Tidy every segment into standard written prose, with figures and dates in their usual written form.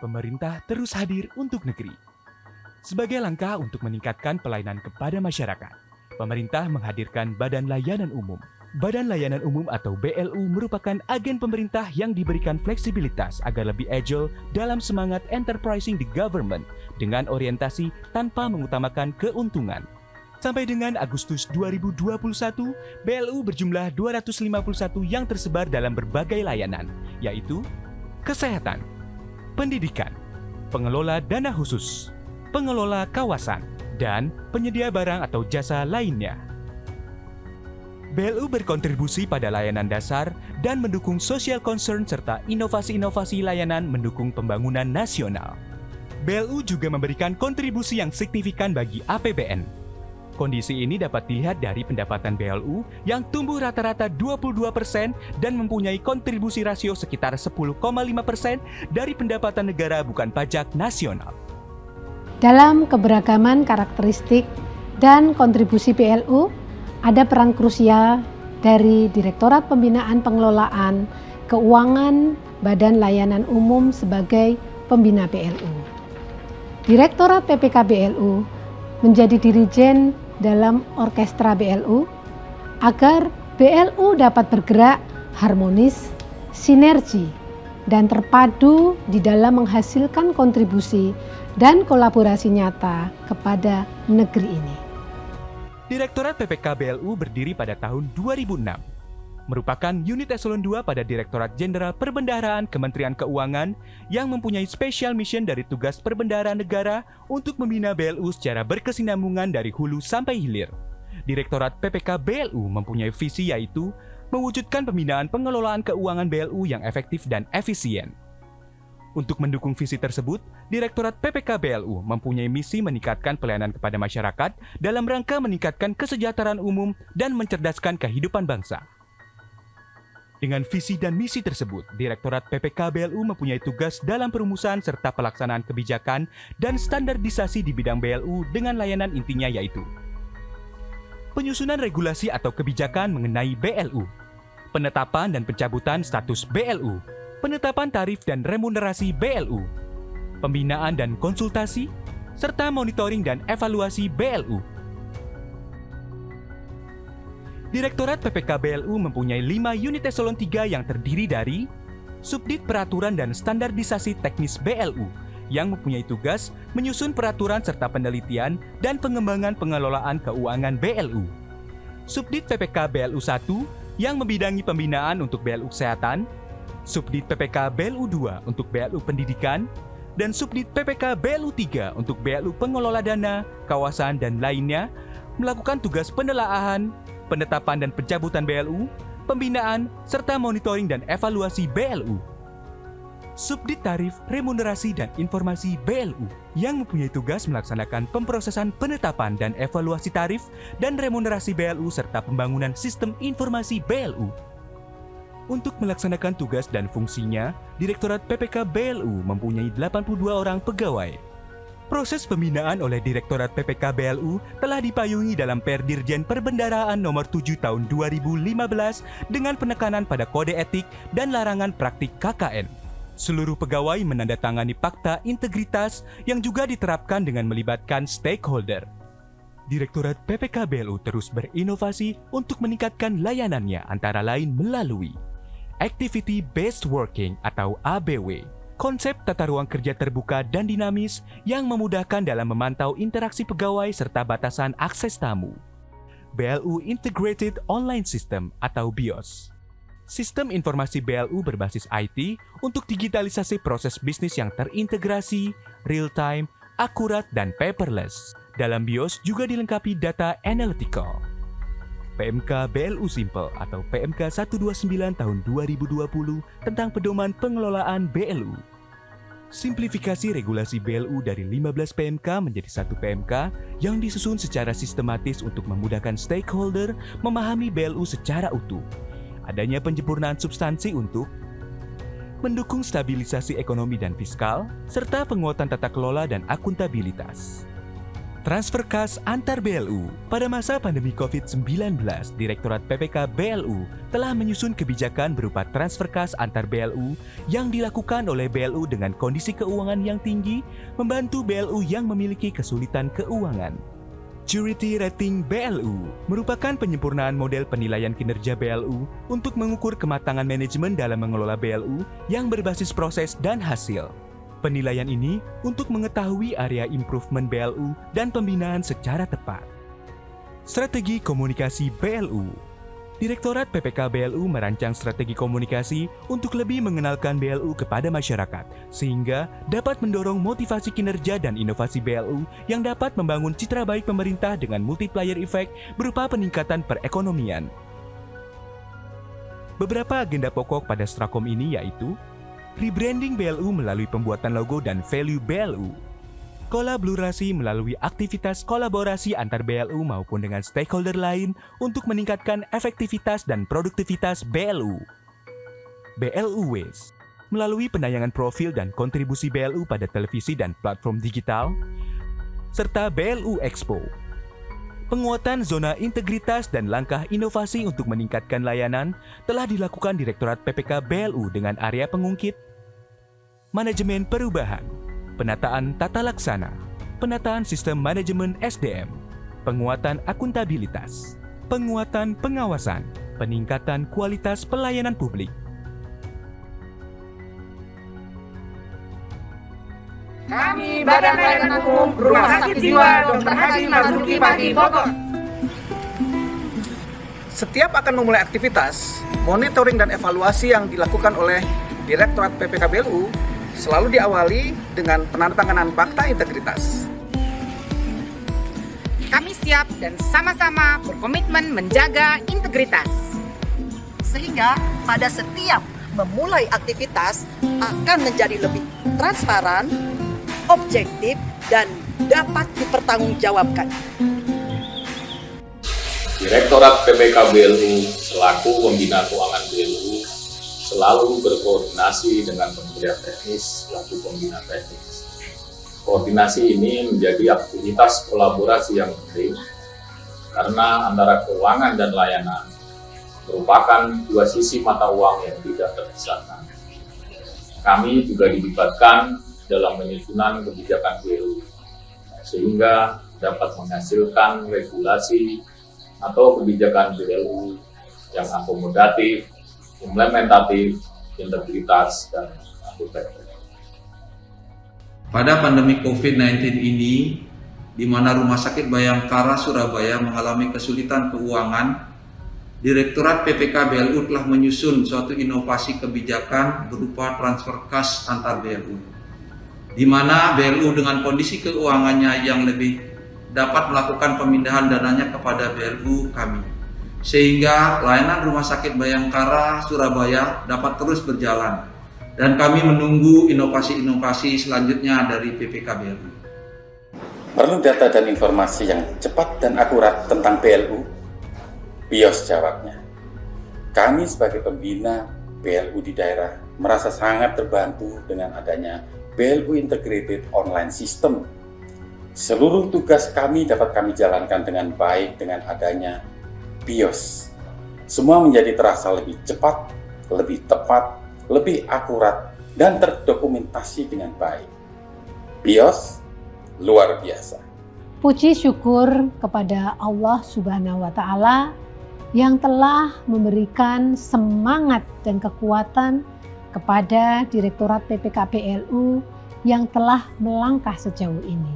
pemerintah terus hadir untuk negeri. Sebagai langkah untuk meningkatkan pelayanan kepada masyarakat, pemerintah menghadirkan Badan Layanan Umum. Badan Layanan Umum atau BLU merupakan agen pemerintah yang diberikan fleksibilitas agar lebih agile dalam semangat enterprising the government dengan orientasi tanpa mengutamakan keuntungan. Sampai dengan Agustus 2021, BLU berjumlah 251 yang tersebar dalam berbagai layanan, yaitu kesehatan, pendidikan, pengelola dana khusus, pengelola kawasan, dan penyedia barang atau jasa lainnya. BLU berkontribusi pada layanan dasar dan mendukung social concern serta inovasi-inovasi layanan mendukung pembangunan nasional. BLU juga memberikan kontribusi yang signifikan bagi APBN. Kondisi ini dapat dilihat dari pendapatan BLU yang tumbuh rata-rata 22% dan mempunyai kontribusi rasio sekitar 10,5% dari pendapatan negara bukan pajak nasional. Dalam keberagaman karakteristik dan kontribusi BLU, ada peran krusial dari Direktorat Pembinaan Pengelolaan Keuangan Badan Layanan Umum sebagai pembina BLU. Direktorat PPK BLU menjadi dirijen dalam orkestra BLU agar BLU dapat bergerak harmonis, sinergi, dan terpadu di dalam menghasilkan kontribusi dan kolaborasi nyata kepada negeri ini. Direktorat PPK BLU berdiri pada tahun 2006, merupakan unit eselon 2 pada Direktorat Jenderal Perbendaharaan Kementerian Keuangan yang mempunyai special mission dari tugas perbendaharaan negara untuk membina BLU secara berkesinambungan dari hulu sampai hilir. Direktorat PPK BLU mempunyai visi yaitu mewujudkan pembinaan pengelolaan keuangan BLU yang efektif dan efisien. Untuk mendukung visi tersebut, Direktorat PPK BLU mempunyai misi meningkatkan pelayanan kepada masyarakat dalam rangka meningkatkan kesejahteraan umum dan mencerdaskan kehidupan bangsa. Dengan visi dan misi tersebut, Direktorat PPK BLU mempunyai tugas dalam perumusan serta pelaksanaan kebijakan dan standarisasi di bidang BLU dengan layanan intinya yaitu penyusunan regulasi atau kebijakan mengenai BLU, penetapan dan pencabutan status BLU, penetapan tarif dan remunerasi BLU, pembinaan dan konsultasi, serta monitoring dan evaluasi BLU. Direktorat PPK BLU mempunyai 5 unit eselon 3 yang terdiri dari Subdit Peraturan dan Standarisasi Teknis BLU yang mempunyai tugas menyusun peraturan serta penelitian dan pengembangan pengelolaan keuangan BLU. Subdit PPK BLU 1 yang membidangi pembinaan untuk BLU Kesehatan, Subdit PPK BLU 2 untuk BLU Pendidikan, dan Subdit PPK BLU 3 untuk BLU Pengelola Dana, Kawasan, dan lainnya melakukan tugas penelaahan, penetapan dan pencabutan BLU, pembinaan, serta monitoring dan evaluasi BLU. Subdit Tarif, Remunerasi, dan Informasi BLU yang mempunyai tugas melaksanakan pemrosesan penetapan dan evaluasi tarif dan remunerasi BLU serta pembangunan sistem informasi BLU. Untuk melaksanakan tugas dan fungsinya, Direktorat PPK BLU mempunyai 82 orang pegawai. Proses pembinaan oleh Direktorat PPK BLU telah dipayungi dalam Perdirjen Perbendaharaan Nomor 7 Tahun 2015 dengan penekanan pada kode etik dan larangan praktik KKN. Seluruh pegawai menandatangani fakta integritas yang juga diterapkan dengan melibatkan stakeholder. Direktorat PPK BLU terus berinovasi untuk meningkatkan layanannya antara lain melalui Activity Based Working atau ABW, konsep tata ruang kerja terbuka dan dinamis yang memudahkan dalam memantau interaksi pegawai serta batasan akses tamu. BLU Integrated Online System atau BIOS. Sistem informasi BLU berbasis IT untuk digitalisasi proses bisnis yang terintegrasi, real-time, akurat, dan paperless. Dalam BIOS juga dilengkapi data analytical. PMK BLU Simple atau PMK 129 tahun 2020 tentang pedoman pengelolaan BLU. Simplifikasi regulasi BLU dari 15 PMK menjadi 1 PMK yang disusun secara sistematis untuk memudahkan stakeholder memahami BLU secara utuh. Adanya penyempurnaan substansi untuk mendukung stabilisasi ekonomi dan fiskal, serta penguatan tata kelola dan akuntabilitas. Transfer kas antar BLU. Pada masa pandemi COVID-19, Direktorat PPK BLU telah menyusun kebijakan berupa transfer kas antar BLU yang dilakukan oleh BLU dengan kondisi keuangan yang tinggi, membantu BLU yang memiliki kesulitan keuangan. Maturity Rating BLU merupakan penyempurnaan model penilaian kinerja BLU untuk mengukur kematangan manajemen dalam mengelola BLU yang berbasis proses dan hasil. Penilaian ini untuk mengetahui area improvement BLU dan pembinaan secara tepat. Strategi komunikasi BLU. Direktorat PPK BLU merancang strategi komunikasi untuk lebih mengenalkan BLU kepada masyarakat, sehingga dapat mendorong motivasi kinerja dan inovasi BLU yang dapat membangun citra baik pemerintah dengan multiplier effect berupa peningkatan perekonomian. Beberapa agenda pokok pada Strakom ini yaitu rebranding BLU melalui pembuatan logo dan value BLU, kolaborasi melalui aktivitas kolaborasi antar BLU maupun dengan stakeholder lain untuk meningkatkan efektivitas dan produktivitas BLU. BLU Ways melalui penayangan profil dan kontribusi BLU pada televisi dan platform digital, serta BLU Expo. Penguatan zona integritas dan langkah inovasi untuk meningkatkan layanan telah dilakukan Direktorat PPK BLU dengan area pengungkit, manajemen perubahan, penataan tata laksana, penataan sistem manajemen SDM, penguatan akuntabilitas, penguatan pengawasan, peningkatan kualitas pelayanan publik. Kami Badan Layanan Hukum Rumah Sakit Jiwa Dr. Haji Marzuki Pati Bogor. Setiap akan memulai aktivitas, monitoring dan evaluasi yang dilakukan oleh Direktorat PPK BLU selalu diawali dengan penandatanganan fakta integritas. Kami siap dan sama-sama berkomitmen menjaga integritas. Sehingga pada setiap memulai aktivitas akan menjadi lebih transparan, objektif, dan dapat dipertanggungjawabkan. Direktorat PPK BLU selaku pembina keuangan BLU selalu berkoordinasi dengan Kementerian Teknis selaku pembina teknis. Koordinasi ini menjadi aktivitas kolaborasi yang penting karena antara keuangan dan layanan merupakan dua sisi mata uang yang tidak terpisahkan. Kami juga dilibatkan dalam penyusunan kebijakan BLU sehingga dapat menghasilkan regulasi atau kebijakan BLU yang akomodatif, implementatif, integritas, dan akutabel. Pada pandemi COVID-19 ini, di mana Rumah Sakit Bayangkara Surabaya mengalami kesulitan keuangan, Direktorat PPK BLU telah menyusun suatu inovasi kebijakan berupa transfer kas antar BLU, di mana BLU dengan kondisi keuangannya yang lebih dapat melakukan pemindahan dananya kepada BLU kami, sehingga layanan Rumah Sakit Bayangkara Surabaya dapat terus berjalan, dan kami menunggu inovasi-inovasi selanjutnya dari PPK BLU. Perlu data dan informasi yang cepat dan akurat tentang BLU? BIOS jawabnya. Kami sebagai pembina BLU di daerah merasa sangat terbantu dengan adanya BLU Integrated Online System. Seluruh tugas kami dapat kami jalankan dengan baik dengan adanya BIOS. Semua menjadi terasa lebih cepat, lebih tepat, lebih akurat, dan terdokumentasi dengan baik. BIOS luar biasa. Puji syukur kepada Allah Subhanahu wa Ta'ala yang telah memberikan semangat dan kekuatan kepada Direktorat PPK BLU yang telah melangkah sejauh ini.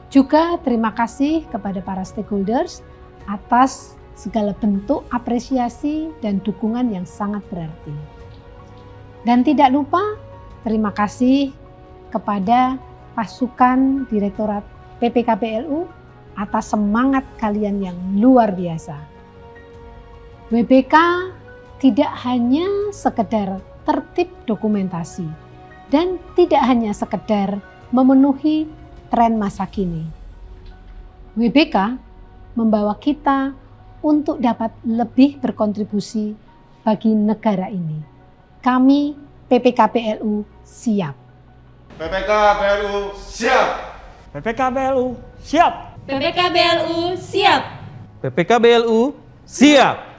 Juga terima kasih kepada para stakeholders atas segala bentuk apresiasi dan dukungan yang sangat berarti. Dan tidak lupa terima kasih kepada pasukan Direktorat PPK BLU atas semangat kalian yang luar biasa. WBK tidak hanya sekedar tertib dokumentasi dan tidak hanya sekedar memenuhi tren masa kini. WBK membawa kita untuk dapat lebih berkontribusi bagi negara ini. Kami PPK BLU siap. PPK BLU siap. PPK BLU siap. PPKBLU siap. PPKBLU siap.